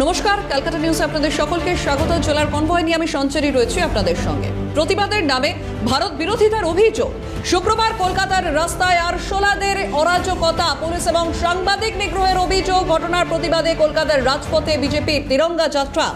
নমস্কার, কলকাতা নিউজে আপনাদের সকলকে স্বাগত। জেলার কনভয় নিয়ে আমি সঞ্চরী রয়েছি আপনাদের সঙ্গে। প্রতিবাদের নামে ভারত বিরোধিতার অভিযোগ। শুক্রবার কলকাতার রাস্তায় আরশোলাদের অরাজকতা, পুলিশ এবং সাংবাদিক নিগ্রহের অভিযোগ। ঘটনার প্রতিবাদে কলকাতার রাজপথে বিজেপির তিরঙ্গা যাত্রা,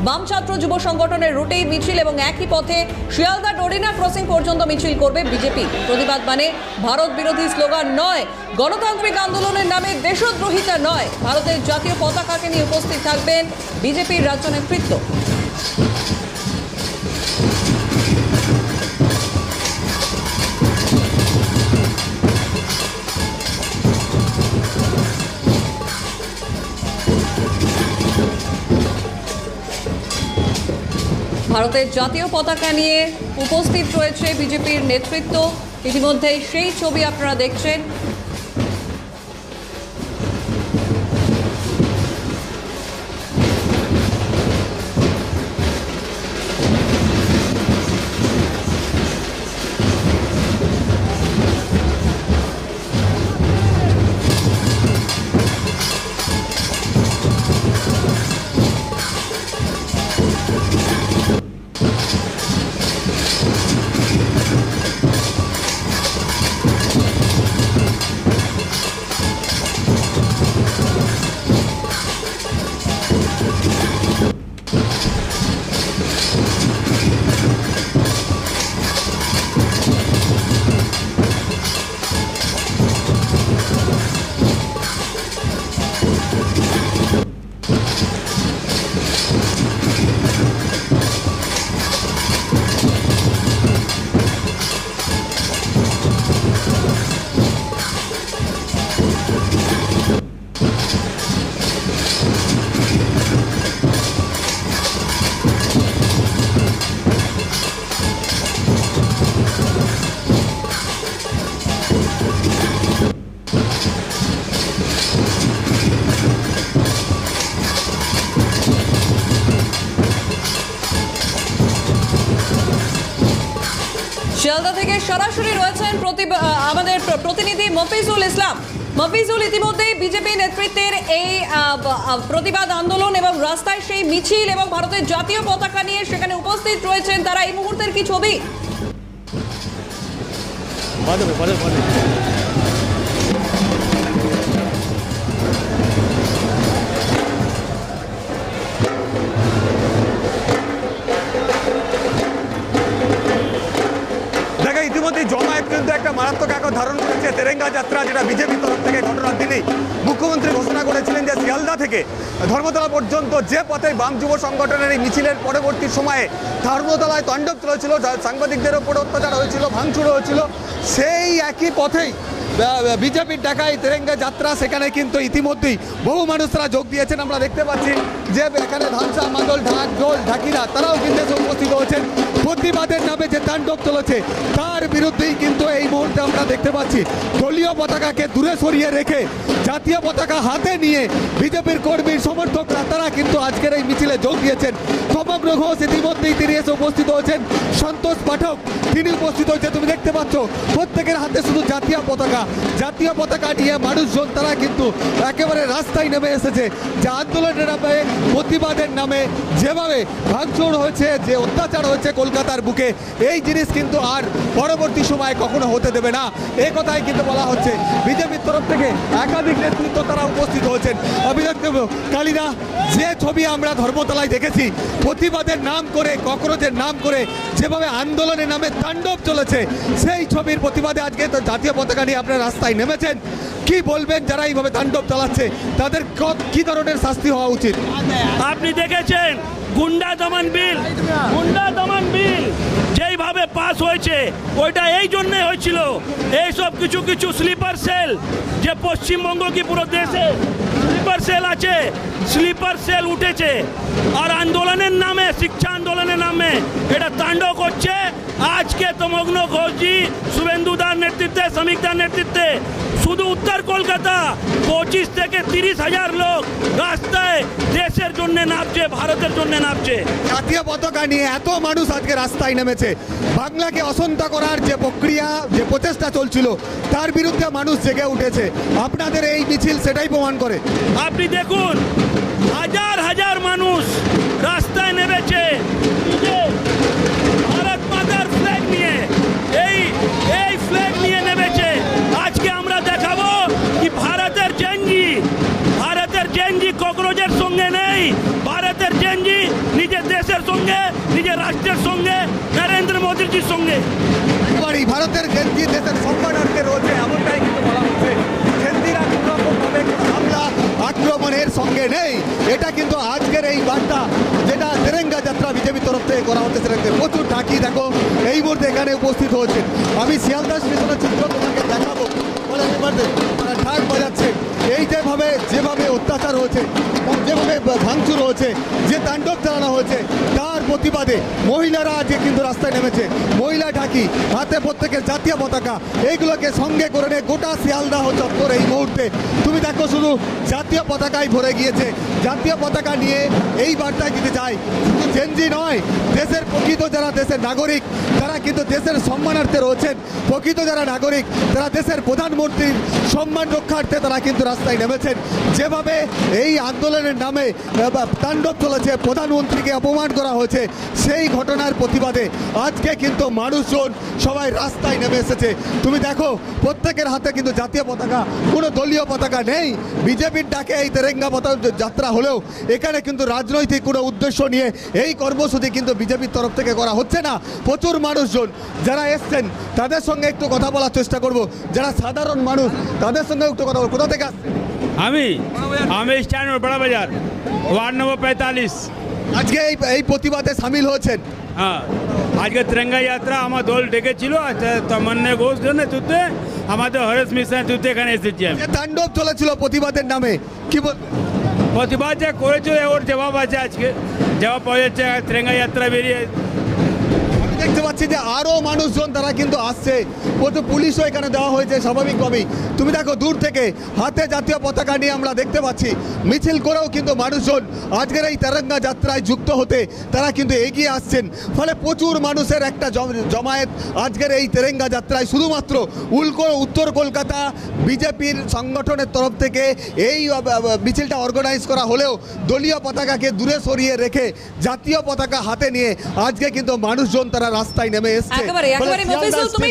বাম ছাত্র যুব সংগঠনের রুটেই মিছিল এবং একই পথে শিয়ালদা ডোরিনা ক্রসিং পর্যন্ত মিছিল করবে বিজেপি। প্রতিবাদ মানে ভারত বিরোধী স্লোগান নয়, গণতান্ত্রিক আন্দোলনের নামে দেশদ্রোহিতা নয়। ভারতের জাতীয় পতাকাকে নিয়ে উপস্থিত থাকবেন বিজেপির রাজ্য নেতৃত্ব। ভারতের জাতীয় পতাকা নিয়ে উপস্থিত রয়েছে বিজেপির নেতৃত্ব। ইতিমধ্যেই সেই ছবি আপনারা দেখছেন। শিয়ালদা থেকে সরাসরি রয়েছেন আমাদের প্রতিনিধি মফিজুল ইসলাম। মফিজুল, ইতিমধ্যেই বিজেপি নেতৃত্বের এই প্রতিবাদ আন্দোলন এবং রাস্তায় সেই মিছিল এবং ভারতের জাতীয় পতাকা নিয়ে সেখানে উপস্থিত রয়েছেন তারা, এই মুহূর্তের কি ছবি? ইতিমধ্যে জমায়েত কিন্তু একটা মারাত্মক আকার ধারণ করেছে। তেরেঙ্গা যাত্রা, যেটা বিজেপির তরফ থেকে ঘটনার দিনেই মুখ্যমন্ত্রী ঘোষণা করেছিলেন যে শিয়ালদা থেকে ধর্মতলা পর্যন্ত যে পথে বাম যুব সংগঠনের এই মিছিলের পরবর্তী সময়ে ধর্মতলায় তাণ্ডব চলেছিল, সাংবাদিকদের ওপর অত্যাচার হয়েছিল, ভাঙচুর হয়েছিল, সেই একই পথেই বিজেপির ডাকাই তেরেঙ্গা যাত্রা। সেখানে কিন্তু ইতিমধ্যেই বহু মানুষরা যোগ দিয়েছেন। আমরা দেখতে পাচ্ছি যে এখানে ধানসা, মাদল, ঢাক, ঢোল, ঢাকিরা তারাও কিন্তু উপস্থিত হয়েছেন। প্রতিবাদের নামে যে তাণ্ডব চলেছে তার বিরুদ্ধেই কিন্তু এই মুহূর্তে আমরা দেখতে পাচ্ছি দলীয় পতাকাকে দূরে সরিয়ে রেখে জাতীয় পতাকা হাতে নিয়ে বিজেপির কর্মীর সমর্থকরা তারা কিন্তু আজকের এই মিছিলে যোগ দিয়েছেন। সমগ্র ঘোষ ইতিমধ্যেই তিনি এসে উপস্থিত হয়েছেন। সন্তোষ পাঠক তিনি উপস্থিত হয়েছে। তুমি দেখতে পাচ্ছ প্রত্যেকের হাতে শুধু জাতীয় পতাকা নিয়ে মানুষজন তারা কিন্তু একেবারে রাস্তায় নেমে এসেছে। যে আন্দোলনের নামে, প্রতিবাদের নামে যেভাবে ভাঙচুর হয়েছে, যে অত্যাচার হয়েছে কলকাতার বুকে, এই জিনিস কিন্তু আর পরবর্তী সময়ে কখনো হতে দেবে না, এই কথাই কিন্তু বলা হচ্ছে। বিজেপির তরফ থেকে একাধিক নেতৃত্ব তারা উপস্থিত হয়েছেন। অভিযোগ কালীরা, যে ছবি আমরা ধর্মতলায় দেখেছি, প্রতিবাদের নাম করে, ককরোচের নাম করে যেভাবে আন্দোলনের নামে তাণ্ডব চলেছে, সেই ছবির প্রতিবাদে আজকে তো জাতীয় পতাকা নিয়ে আপনারা রাস্তায় নেমেছেন। কি বলবেন যারা এইভাবে তাণ্ডব চালাচ্ছে, তাদের কি ধরনের শাস্তি হওয়া উচিত? আপনি দেখেছেন গুন্ডা দমন বিল যেইভাবে পাস হয়েছে, ওইটা এই জন্যে হয়েছিল, এইসব কিছু স্লিপার সেল, যে পশ্চিমবঙ্গ কি পুরো দেশে স্লিপার সেল আছে, স্লিপার সেল উঠেছে আর আন্দোলনের নামে, শিক্ষা আন্দোলনের নামে এটা তাণ্ডব করছে। আজকে তমগ্ন ঘোষজি, শুভেন্দুদার নেতৃত্বে, শ্রমিকদার নেতৃত্বে শুধু উত্তর কলকাতা 25 থেকে 30 হাজার লোক রাস্তায় দেশের জন্য নামছে, ভারতের জন্য নামছে। জাতীয় পতাকা নিয়ে এত মানুষ আজকে রাস্তায় নেমেছে, বাংলাকে অশান্ত করার যে প্রক্রিয়া, যে প্রচেষ্টা চলছিল, তার বিরুদ্ধে মানুষ জেগে উঠেছে। আপনাদের এই মিছিল সেটাই প্রমাণ করে। আপনি দেখুন, হাজার হাজার মানুষ রাস্তায় নেমেছে এই যে ভারত মাতার ফ্ল্যাগ নিয়ে, এই ফ্ল্যাগ নিয়ে নেমেছে। আজকে আমরা দেখাবো কি ভারতের জেনজি ককরোচের সঙ্গে নেই, ভারতের জেনজি নিজের দেশের সঙ্গে, নিজের রাষ্ট্রের সঙ্গে, নরেন্দ্র মোদীজির সঙ্গে। একেবারেই ভারতের জেনজি দেশের সম্মানার্থে রয়েছে, এমনটাই কিন্তু বলা হচ্ছে। জেনজিরা কোনো রকমভাবে কোনো হামলা আক্রমণের সঙ্গে নেই, এটা কিন্তু আজকের এই বার্তা যেটা তেরেঙ্গা যাত্রা বিজেপির তরফ থেকে করা হচ্ছে, সেটাকে প্রচুর ঢাকি দেখো এই মুহূর্তে এখানে উপস্থিত হয়েছে। আমি শিয়ালদা স্টেশনের চিত্র তোমাকে দেখাবো। তারা ঢাক বাজাচ্ছে, এই যেভাবে অত্যাচার হয়েছে, যেভাবে ভাঙচুর হয়েছে, যে তাণ্ডব চালানো হয়েছে, তার প্রতিবাদে মহিলারা আজকে কিন্তু রাস্তায় নেমেছে। মহিলা ঢাকি, হাতে প্রত্যেকের জাতীয় পতাকা, এইগুলোকে সঙ্গে করে নিয়ে গোটা শিয়ালদাহ চত্বর এই মুহূর্তে তুমি দেখো শুধু জাতীয় পতাকায় ভরে গিয়েছে। জাতীয় পতাকা নিয়ে এই বার্তায় দিতে চাই, শুধু জেনজি নয়, দেশের প্রকৃত যারা দেশের নাগরিক, তারা কিন্তু দেশের সম্মানার্থে রয়েছেন। প্রকৃত যারা নাগরিক, তারা দেশের প্রধানমন্ত্রীর সম্মান রক্ষার্থে তারা কিন্তু রাস্তায় নেমেছেন। যেভাবে এই আন্দোলনের নামে তাণ্ডব চলেছে, প্রধানমন্ত্রীকে অপমান করা হয়েছে, সেই ঘটনার প্রতিবাদে আজকে কিন্তু মানুষজন সবাই রাস্তায় নেমে এসেছে। তুমি দেখো প্রত্যেকের হাতে কিন্তু জাতীয় পতাকা, কোনো দলীয় পতাকা নেই। বিজেপির ডাকে এই তেরেঙ্গা পতাকা যাত্রা হলেও এখানে কিন্তু রাজনৈতিক কোনো উদ্দেশ্য নিয়ে এই কর্মসূচি কিন্তু বিজেপির তরফ থেকে করা হচ্ছে না। প্রচুর মানুষজন যারা এসছেন তাদের সঙ্গে একটু কথা বলার চেষ্টা করব, যারা সাধারণ মানুষ তাদের সঙ্গে একটু কথা বলবো। কোথা থেকে আমি স্ট্যান্ড বড় বাজার, ওয়ার্ড নম্বর 45। আজকে এই প্রতিবাদে সামিল হয়েছেন? হ্যাঁ, আজকে তিরঙ্গা যাত্রা আমার দল ডেকেছিল, তমন্না ঘোষ জন্য তুতে আমাদের হরেশ মিশন তুতে এখানে এসেছি আমি। যে তাণ্ডব চলেছিল প্রতিবাদের নামে, কি প্রতিবাদ যে করেছিল ওর জবাব আছে, আজকে জবাব পাওয়া যাচ্ছে। তিরঙ্গা যাত্রা বেরিয়ে দেখতে পাচ্ছি যে আরো মানুষজন তারা কিন্তু আসছে, প্রচুর পুলিশও এখানে দেওয়া হয়েছে স্বাভাবিকভাবেই। তুমি দেখো দূর থেকে হাতে জাতীয় পতাকা নিয়ে আমরা দেখতে পাচ্ছি মিছিল করেও কিন্তু মানুষজন আজকের এই তেরেঙ্গা যাত্রায় যুক্ত হতে তারা কিন্তু এগিয়ে আসছেন। ফলে প্রচুর মানুষের একটা জমায়েত আজকের এই তেরেঙ্গা যাত্রায়। শুধুমাত্র উত্তর কলকাতা বিজেপির সংগঠনের তরফ থেকে এই মিছিলটা অর্গানাইজ করা হলেও দলীয় পতাকাকে দূরে সরিয়ে রেখে জাতীয় পতাকা হাতে নিয়ে আজকে কিন্তু মানুষজন তারা রাস্তায় নেমে এসেছে। একেবারে মফিজুল, তুমি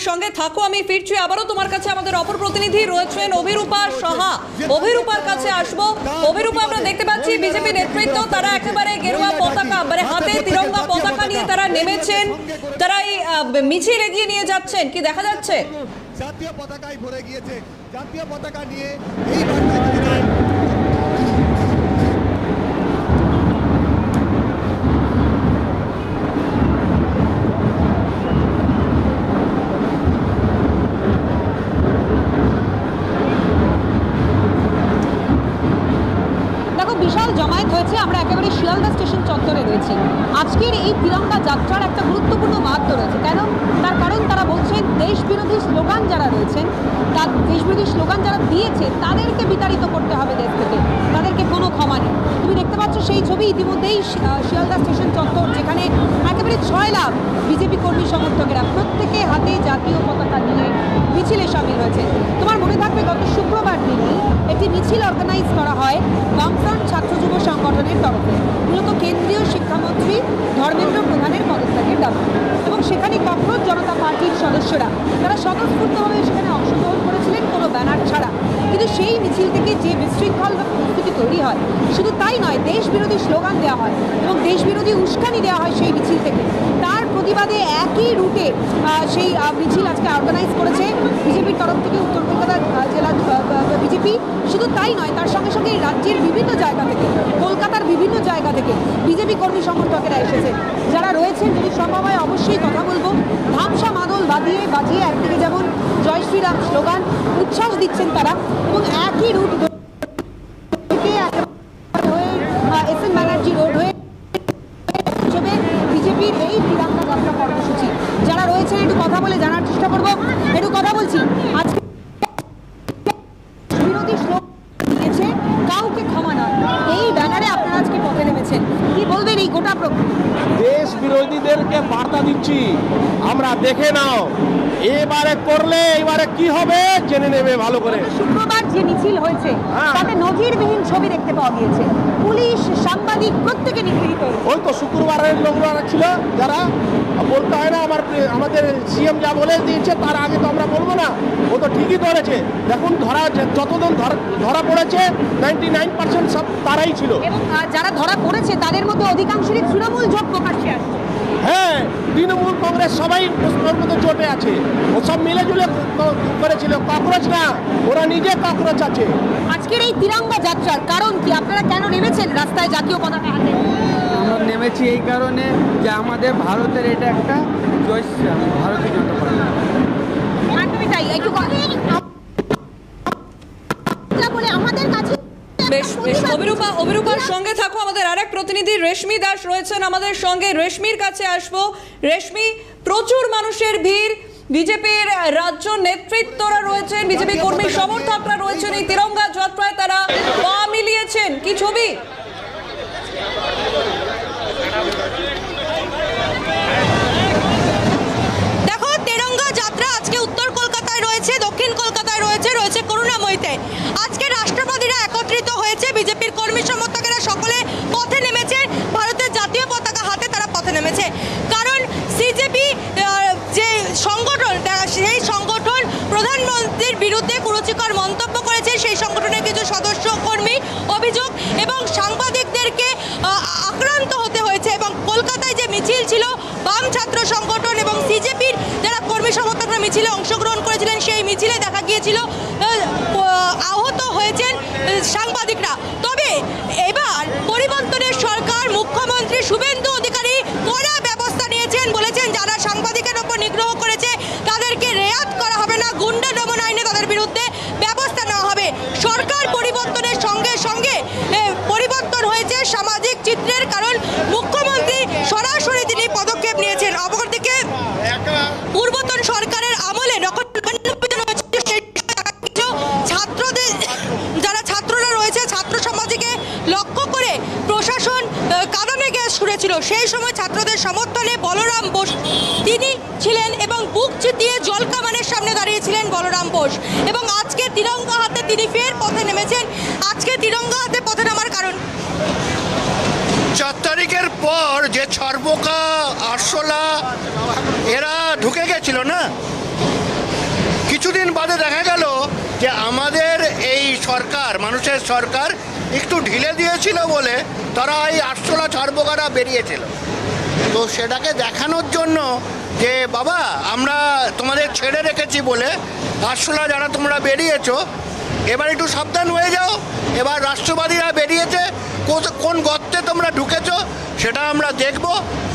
সঙ্গে থাকো, আমি ফিরছি আবারও তোমার কাছে। আমাদের অপর প্রতিনিধি রয়েছেন অভিরূপা সাহা, অভিরূপার কাছে আসবো। অভিরূপা, আমরা দেখতে পাচ্ছি বিজেপি নেতৃত্ব তারা একেবারে গেরুয়া পতাকা, মানে হাতে তিরঙ্গা পতাকা নিয়ে তারা নেমেছেন, তারা এই মিছিল এগিয়ে নিয়ে যাচ্ছেন, কি দেখা যাচ্ছে? জাতীয় পতাকায় ভরে গিয়েছে, জাতীয় পতাকা নিয়ে এই বার্তা। বিশাল জমায়েত হয়েছে, আমরা একেবারে শিয়ালদা স্টেশন চত্বরে রয়েছি। আজকের এই তিরঙ্গা যাত্রার একটা গুরুত্বপূর্ণ মাহাত্ম্য রয়েছে। কেন? তার কারণ তারা বলছেন দেশ বিরোধী স্লোগান যারা রয়েছেন, তার দেশ বিরোধী স্লোগান যারা দিয়েছে তাদেরকে বিতাড়িত করতে হবে দেশ থেকে, তাদেরকে কোনো ক্ষমা নেই। তুমি দেখতে পাচ্ছ সেই ছবি ইতিমধ্যেই শিয়ালদা স্টেশন চত্বর, যেখানে একেবারে 6 লাখ বিজেপি কর্মী সমর্থকেরা প্রত্যেকে হাতে জাতীয় পতাকা নিয়ে মিছিলে সামিল হয়েছে। তোমার মনে থাকবে গত শুক্রবার দিনই একটি মিছিল অর্গানাইজ করা হয় বামফ্রন্ট ছাত্র যুব সংগঠনের তরফে, মূলত কেন্দ্রীয় শিক্ষামন্ত্রী ধর্মেন্দ্র প্রধানের পদত্যাগের দাবি। এবং সেখানে ককরোচ জনতা পার্টির সদস্যরা তারা স্বতঃস্ফূর্তভাবে সেখানে অংশগ্রহণ করেছিলেন কোনো ব্যানার ছাড়া। কিন্তু সেই মিছিল থেকে যে বিশৃঙ্খল পরিস্থিতি তৈরি হয়, শুধু তাই নয়, দেশ বিরোধী স্লোগান দেওয়া হয় এবং দেশ বিরোধী উস্কানি দেওয়া হয় সেই মিছিল থেকে। তার প্রতিবাদে একই রুটে সেই মিছিল আজকে অর্গানাইজ করেছে বিজেপির তরফ থেকে উত্তর কলকাতা জেলা বিজেপি। শুধু তাই নয়, তার সঙ্গে সঙ্গে রাজ্যের বিভিন্ন জায়গা থেকে, কলকাতার বিভিন্ন জায়গা থেকে বিজেপি কর্মী সমর্থকেরা এসেছে। যারা রয়েছেন, যদি সম্ভব হয় অবশ্যই কথা বলবো। ধামসা মাদল বাজিয়ে একদিকে যেমন জয় শ্রীরাম স্লোগান উচ্ছ্বাস দিচ্ছেন তারা, এবং একই রুট এসএন ব্যানার্জি রোড হয়ে বিজেপির এই তিরঙ্গা যাত্রা কর্মসূচি। যারা রয়েছেন একটু কথা বলে জানার চেষ্টা করবো। একটু কথা বলছি, আজকে বিরোধী কাউকে ক্ষমা নয়, এই ব্যানারে আপনারা আজকে পথে নেমেছেন। কি বলবেন এই গোটা প্রক্রিয়া? দেশ বিরোধীদেরকে বার্তা দিচ্ছি, আমরা দেখে নাও, এবারে করলে এবারে কি হবে জেনে নেবে ভালো করে। শুক্রবার যে মিছিল হয়েছে তাতে নজিরবিহীন ছবি দেখতে পাওয়া গিয়েছে, পুলিশ, সাংবাদিক প্রত্যেকে নিগৃহীত হয়েছে। ওই তো শুক্রবারের লোকরা ছিল যারা, বলতে হয় না আমাদের সিএম যা বলে দিয়েছে তার আগে তো আমরা বলবো না, ও তো ঠিকই ধরেছে। দেখুন যতজন ধরা পড়েছে 99% সব তারাই ছিল। এবং যারা ধরা পড়েছে তাদের মধ্যে অধিকাংশই তৃণমূল জোট প্রকাশ্যে আসছে। হ্যাঁ, তৃণমূল কংগ্রেস সবাই ওর মধ্যে জোটে আছে, ও সব মিলে জুলে করেছিল, ককরোচ না, ওরা নিজে ককরোচ আছে। আজকের এই তিরঙ্গা যাত্রার কারণ কি? আপনারা কেন নেমেছেন রাস্তায় জাতীয় পতাকা হাতে? আমরা নেমেছি এই কারণে যে আমাদের ভারতের এটা একটা চয়েস, ভারতীয় জনতা পার্টি। একদমই তাই। একটু বলে আমাদের কাছে বেশ বেশ, অভিরূপার সঙ্গে থাকো। আমাদের আরেক প্রতিনিধি রেশমি দাস রয়েছেন আমাদের সঙ্গে, রেশমির কাছে আসবো। রেশমি, প্রচুর মানুষের ভিড়, বিজেপির রাজ্য নেতৃত্বরা রয়েছেন, বিজেপি কর্মী সমর্থকরা রয়েছেন, এই তিরঙ্গা যাত্রায় তারা পা মিলিয়েছেন, কি ছবি? দেখো, তিরঙ্গা যাত্রা আজকে উত্তর কলকাতায় রয়েছে, দক্ষিণ কলকাতায় রয়েছে, রয়েছে করুণাময়ীতে। আজকে রাষ্ট্রবাদীরা একত্রিত হয়েছে, বিজেপির কর্মী সমর্থকেরা সকলে পথে নেমেছে, ভারতের জাতীয় পতাকা হাতে তারা পথে নেমেছে। কারণ সিজেপি যে সংগঠন, সেই সংগঠন প্রধানমন্ত্রীর বিরুদ্ধে কুরুচিকর মন্তব্য করেছে, সেই সংগঠনের কিছু সদস্য কর্মী অভিযোগ এবং সাংবাদিকদেরকে আক্রান্ত হতে হয়েছে। এবং কলকাতায় যে মিছিল ছিল, বাম ছাত্র সংগঠন এবং সিজেপির যারা কর্মী সমর্থকরা মিছিলে অংশগ্রহণ করেছিলেন, সেই মিছিলে দেখা গিয়েছিল আহত হয়েছেন সাংবাদিকরা। তবে এবার পরিবর্তনের সরকার, মুখ্যমন্ত্রী শুভেন্দু অধিকারী কড়া ব্যবস্থা নিয়েছেন, বলেছেন যারা সাংবাদিকের ওপর নিগ্রহ করেছে তাদেরকে রেয়াত করা হবে না, গুন্ডা দমন আইনে তাদের বিরুদ্ধে ব্যবস্থা নেওয়া হবে। সরকার পরিবর্তনের সঙ্গে সঙ্গে পরিবর্তন হয়েছে সামাজিক চিত্রের, কারণ মুখ্যমন্ত্রী সরাসরি তিনি পদক্ষেপ নিয়েছেন। অপরদিকে পূর্বতন সরকারের আমলে ছাত্রদের, যারা ছাত্ররা রয়েছে, ছাত্র সমাজকে লক্ষ্য করে প্রশাসন কাঁদানে গ্যাস ছুড়েছিল। সেই সময় ছাত্রদের সমর্থনে বলরাম বোস তিনি ছিলেন এবং বুক চিতিয়ে জল কামানের সামনে দাঁড়িয়েছিলেন বলরাম বোস। এবং আজকে তিরঙ্গা হাতে তিনি ফের পথে নেমেছেন। আজকে তিরঙ্গা হাতে পথে নামার কারণ 4 তারিখের পর যে ছরপোকা, আরশোলা এরা ঢুকে গেছিল না, কিছুদিন বাদে দেখা গেল যে আমাদের এই সরকার, মানুষের সরকার একটু ঢিলে দিয়েছিল বলে তারা এই আরশোলা ছরপোকারা বেরিয়েছিল। তো সেটাকে দেখানোর জন্য যে বাবা আমরা তোমাদের ছেড়ে রেখেছি বলে আরশোলা যারা তোমরা বেরিয়েছো, এবার একটু সাবধান হয়ে যাও। এবার রাষ্ট্রবাদীরা বেরিয়েছে, কোন গর্তে তোমরা ঢুকেছো সেটা আমরা দেখব,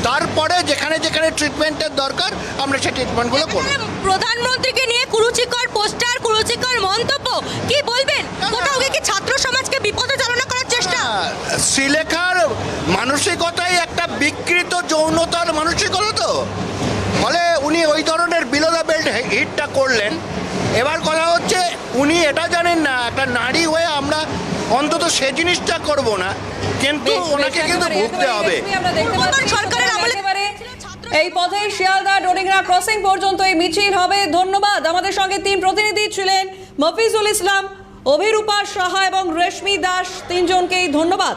তারপরে যেখানে যেখানে ট্রিটমেন্টের দরকার আমরা সেই ট্রিটমেন্টগুলো করব। প্রধানমন্ত্রীকে নিয়ে কুরুচিকর পোস্টার, কুরুচিকর মন্তব্য, কি বলবেন? কোথাও কি ছাত্র সমাজকে বিপদে চালনা করার চেষ্টা? শ্রীলেখার মানসিকতাই একটা বিকৃত যৌনতার মানসিকতা, তো ফলে উনি ওই ধরনের বিলো দ্য বেল্ট হিটটা করলেন। এবার কথা হচ্ছে উনি এটা জানেন না, একটা নারী হয়ে আমরা অন্তত সে জিনিসটা করব না, কিন্তু ওনাকে কিন্তু ভুগতে হবে। সরকারের আমলে এই পথে শিয়ালদা ডোরিংরা ক্রসিং পর্যন্ত এই মিছিল হবে। ধন্যবাদ। আমাদের সঙ্গে 3 প্রতিনিধি ছিলেন, মফিজুল ইসলাম, অভিরূপা সাহা এবং রেশমি দাস, 3 জনকেই ধন্যবাদ।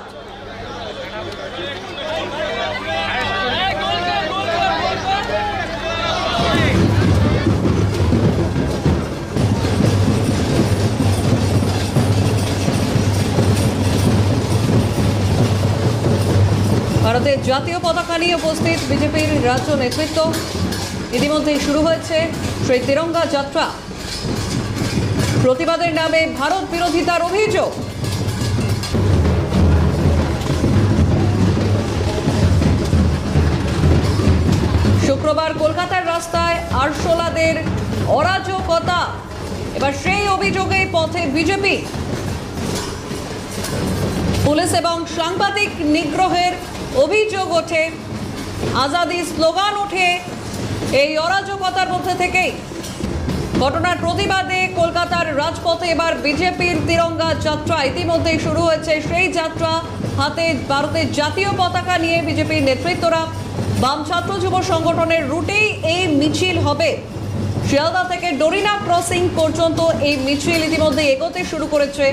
ভারতের জাতীয় পতাকা নিয়ে উপস্থিত বিজেপির রাজ্য নেতৃত্ব। ইতিমধ্যেই শুরু হয়েছে সেই তিরঙ্গা যাত্রা। প্রতিবাদের নামে ভারত বিরোধিতার অভিযোগ। শুক্রবার কলকাতার রাস্তায় আরশোলাদের অরাজকতা, এবার সেই অভিযোগেই পথে বিজেপি। পুলিশ এবং সাংবাদিক নিগ্রহের অভিযোগ ওঠে, আজাদি স্লোগান ওঠে এই অরাজকতার মধ্যে থেকেই। ঘটনার প্রতিবাদে কলকাতার রাজপথে এবার বিজেপির তিরঙ্গা যাত্রা ইতিমধ্যেই শুরু হয়েছে। সেই যাত্রা হাতে ভারতের জাতীয় পতাকা নিয়ে বিজেপির নেতৃত্বরা বাম ছাত্র যুব সংগঠনের রুটেই এই মিছিল হবে। শিয়ালদা থেকে ডরিনা ক্রসিং পর্যন্ত এই মিছিল ইতিমধ্যে এগোতে শুরু করেছে।